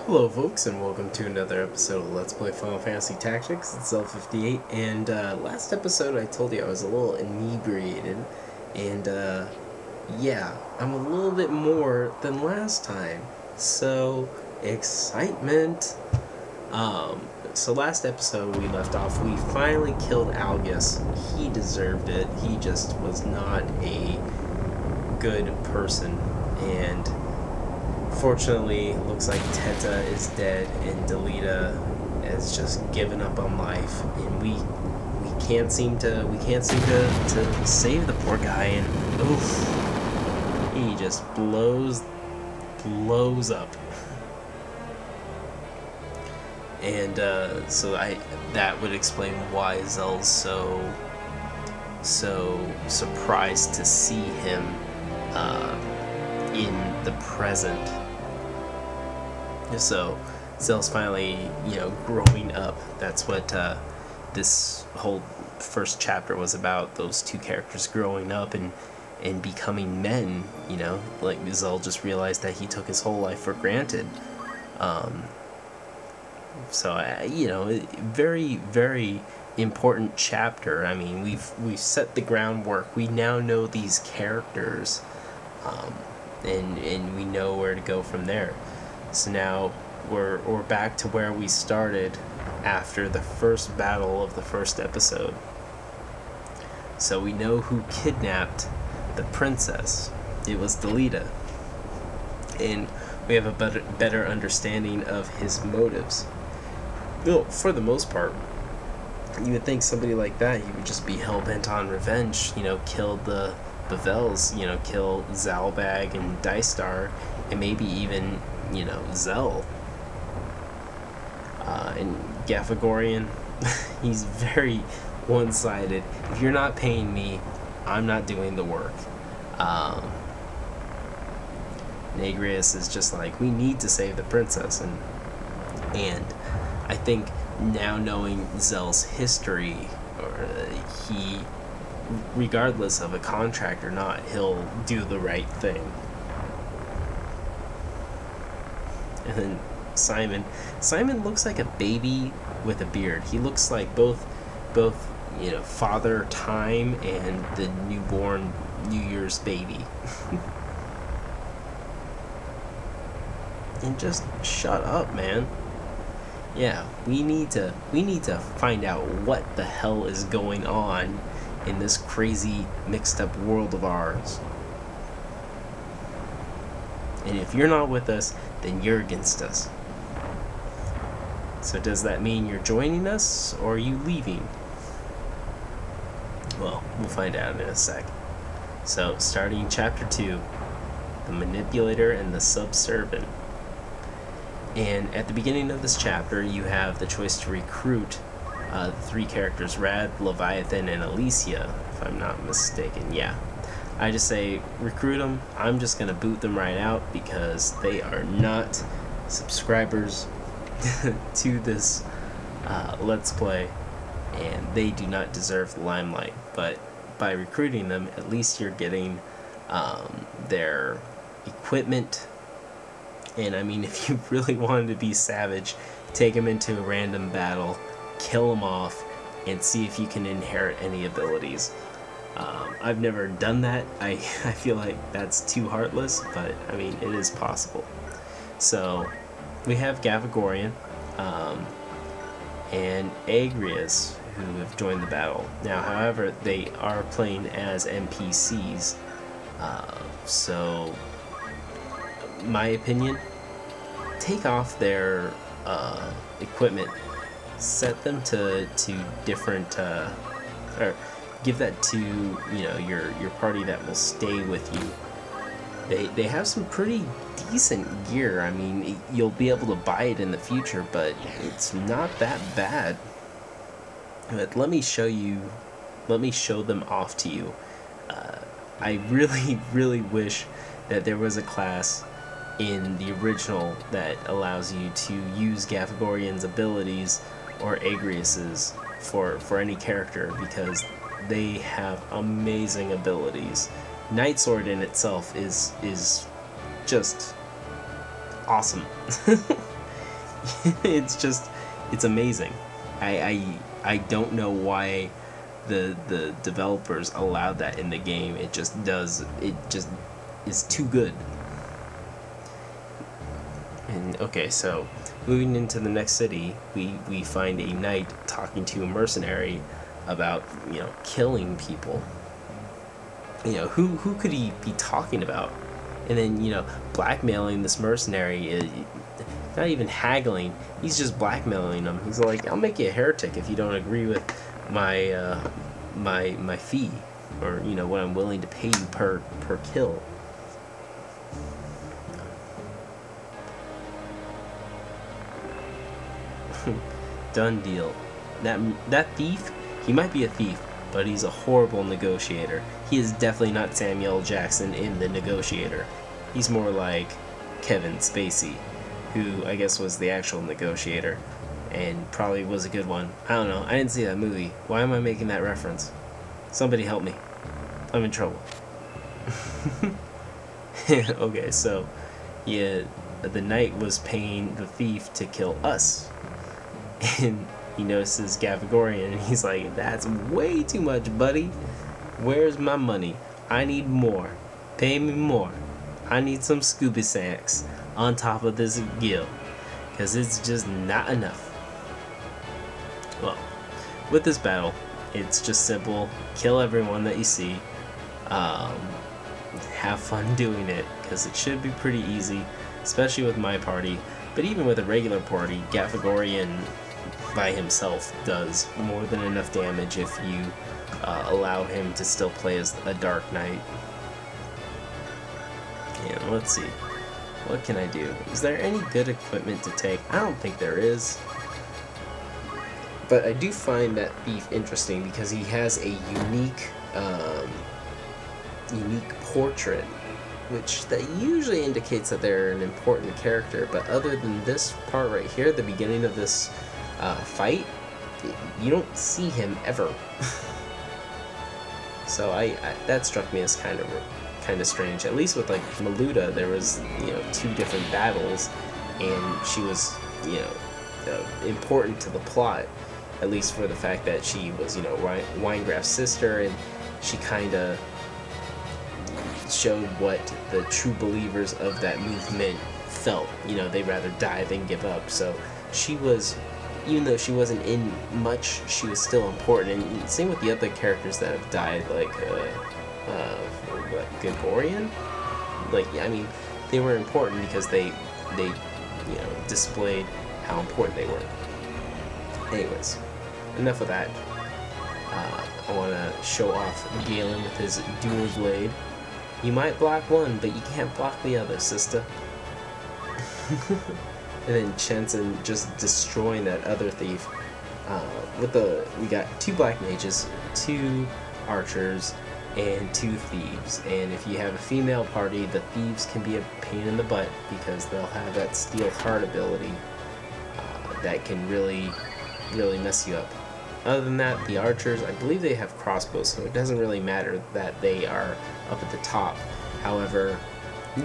Hello folks, and welcome to another episode of Let's Play Final Fantasy Tactics. It's L58, and last episode I told you I was a little inebriated, and yeah, I'm a little bit more than last time, so excitement! So last episode we left off, we finally killed Algus. He deserved it. He just was not a good person, and fortunately, looks like Teta is dead and Delita has just given up on life, and we can't seem to save the poor guy, and oof, he just blows up. And so that would explain why Zell's so surprised to see him in the present. So Zell's finally, growing up. That's what this whole first chapter was about, those two characters growing up and becoming men, like Zell just realized that he took his whole life for granted. So very, very important chapter. I mean, we've set the groundwork. We now know these characters, and we know where to go from there. So now we're back to where we started after the first battle of the first episode. So we know who kidnapped the princess. It was Delita, and we have a better understanding of his motives. Well, for the most part, you would think somebody like that, he would just be hell-bent on revenge, kill the Bevels, kill Zalbag and Dystar, and maybe even, Zell. And Gafagorian, he's very one-sided. If you're not paying me, I'm not doing the work. Nagrius is just like, we need to save the princess, and I think now knowing Zell's history, he, regardless of a contract or not, he'll do the right thing. And then Simon looks like a baby with a beard. He looks like both Father Time and the newborn New Year's baby. And just shut up, man. Yeah, we need to find out what the hell is going on in this crazy mixed up world of ours. And if you're not with us, then you're against us. So does that mean you're joining us, or are you leaving? Well, we'll find out in a sec. So, starting chapter 2, the Manipulator and the Subservient. And at the beginning of this chapter, you have the choice to recruit the three characters, Rad, Leviathan, and Alicia, if I'm not mistaken. Yeah. I just say recruit them. I'm just going to boot them right out because they are not subscribers to this Let's Play, and they do not deserve the limelight. But by recruiting them, at least you're getting their equipment. And I mean, if you really wanted to be savage, take them into a random battle, kill them off, and see if you can inherit any abilities. I've never done that. I feel like that's too heartless, but I mean, it is possible. So we have Gavagorian and Agrias who have joined the battle. Now, however, they are playing as NPCs. So, my opinion, take off their equipment, set them to different, or give that to your party that will stay with you. They have some pretty decent gear. I mean, you'll be able to buy it in the future, but it's not that bad. But let me show them off to you. I really wish that there was a class in the original that allows you to use Gafagorian's abilities or Agrias's for any character, because they have amazing abilities. Night Sword in itself is just awesome. It's amazing. I don't know why the developers allowed that in the game. It just is too good. And okay, so moving into the next city, we find a knight talking to a mercenary about, you know, killing people. You know, who could he be talking about? And then, you know, blackmailing this mercenary, not even haggling, he's just blackmailing him. He's like, I'll make you a heretic if you don't agree with my my fee, or, you know, what I'm willing to pay you per kill. Done deal. That thief, he might be a thief, but he's a horrible negotiator. He is definitely not Samuel L. Jackson in The Negotiator. He's more like Kevin Spacey, who I guess was the actual negotiator, and probably was a good one. I don't know. I didn't see that movie. Why am I making that reference? Somebody help me. I'm in trouble. Okay, so yeah, the knight was paying the thief to kill us. And he notices Gavagorian, and he's like, that's way too much, buddy. Where's my money? I need more. Pay me more. I need some Scooby Snacks on top of this gill, because it's just not enough. Well, with this battle, it's just simple. Kill everyone that you see. Have fun doing it, because it should be pretty easy, especially with my party. But even with a regular party, Gavagorian by himself does more than enough damage if you allow him to still play as a Dark Knight. And let's see, what can I do? Is there any good equipment to take? I don't think there is. But I do find that thief interesting because he has a unique portrait, which that usually indicates that they're an important character. But other than this part right here, the beginning of this fight, you don't see him ever. So I that struck me as kind of strange. At least with like Maluda, there was, you know, 2 different battles, and she was, you know, important to the plot, at least for the fact that she was, you know, Winegraff's sister, and she kind of showed what the true believers of that movement felt. You know, they'd rather die than give up. So she was, even though she wasn't in much, she was still important. And same with the other characters that have died, like Gregorian. Like, yeah, I mean, they were important because they you know, displayed how important they were. Anyways, enough of that. I want to show off Galen with his dual blade. You might block one, but you can't block the other, sister. And then Chanson just destroying that other thief. We got 2 black mages, 2 archers, and 2 thieves. And if you have a female party, the thieves can be a pain in the butt because they'll have that steel heart ability that can really mess you up. Other than that, the archers, I believe they have crossbows, so it doesn't really matter that they are up at the top. However,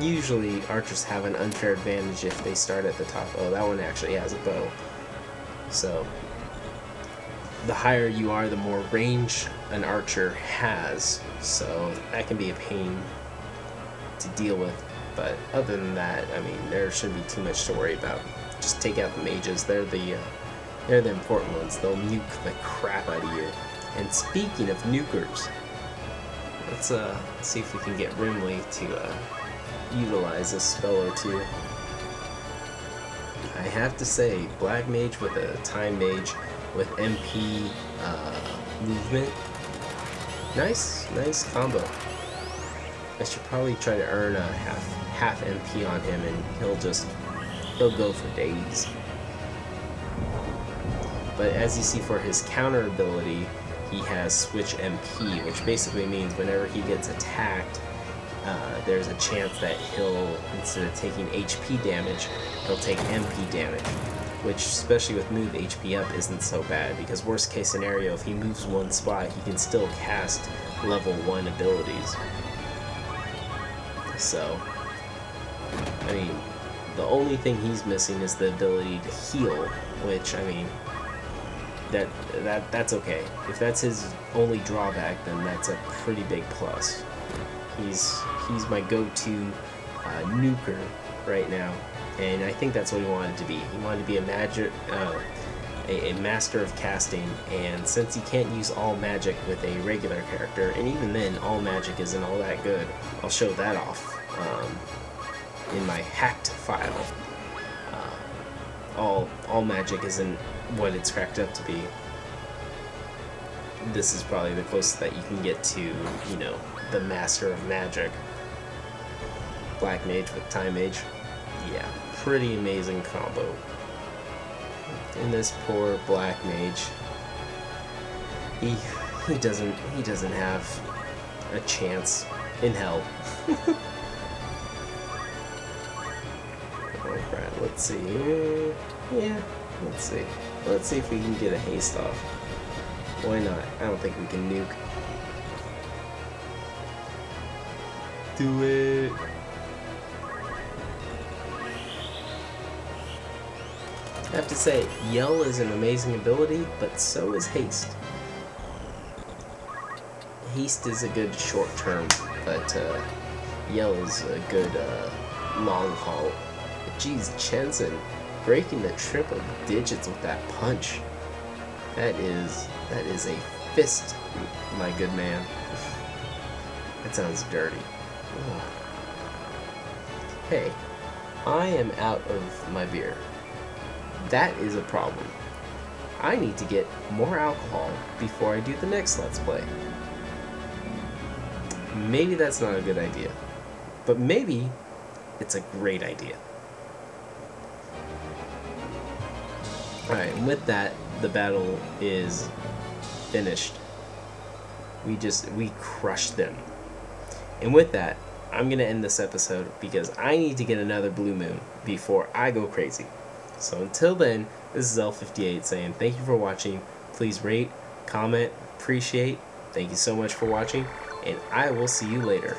usually archers have an unfair advantage if they start at the top. Oh, that one actually has a bow. So the higher you are, the more range an archer has, so that can be a pain to deal with. But other than that, I mean, there shouldn't be too much to worry about. Just take out the mages. They're the important ones. They'll nuke the crap out of you. And speaking of nukers, let's see if we can get Rimley to utilize a spell or 2. I have to say, Black Mage with a Time Mage with MP movement, nice combo. I should probably try to earn a half MP on him, and he'll go for days. But as you see, for his counter ability, he has Switch MP, which basically means whenever he gets attacked, there's a chance that he'll, instead of taking HP damage, he'll take MP damage, which, especially with move HP up, isn't so bad, because worst case scenario, if he moves 1 spot, he can still cast level 1 abilities. So, I mean, The only thing he's missing is the ability to heal, which, I mean, that's okay. If that's his only drawback, then that's a pretty big plus. He's my go-to nuker right now, and I think that's what he wanted to be. He wanted to be a master of casting, and since he can't use all magic with a regular character, and even then, all magic isn't all that good. I'll show that off in my hacked file. All magic isn't what it's cracked up to be. This is probably the closest that you can get to, you know, the master of magic. Black mage with time mage. Yeah, pretty amazing combo. And this poor black mage, he doesn't have a chance in hell. Alright, let's see. Yeah, let's see. Let's see if we can get a haste off. Why not? I don't think we can nuke. Do it. I have to say, Yell is an amazing ability, but so is Haste. Haste is a good short term, but Yell is a good long haul. Geez, Chenson breaking the triple digits with that punch. That is a fist, my good man. That sounds dirty. Ugh. Hey, I am out of my beer. That is a problem. I need to get more alcohol before I do the next Let's Play. Maybe that's not a good idea, but maybe it's a great idea. Alright, and with that, the battle is finished. We crushed them. And with that, I'm going to end this episode because I need to get another blue moon before I go crazy. So until then, this is L58 saying thank you for watching. Please rate, comment, appreciate. Thank you so much for watching, and I will see you later.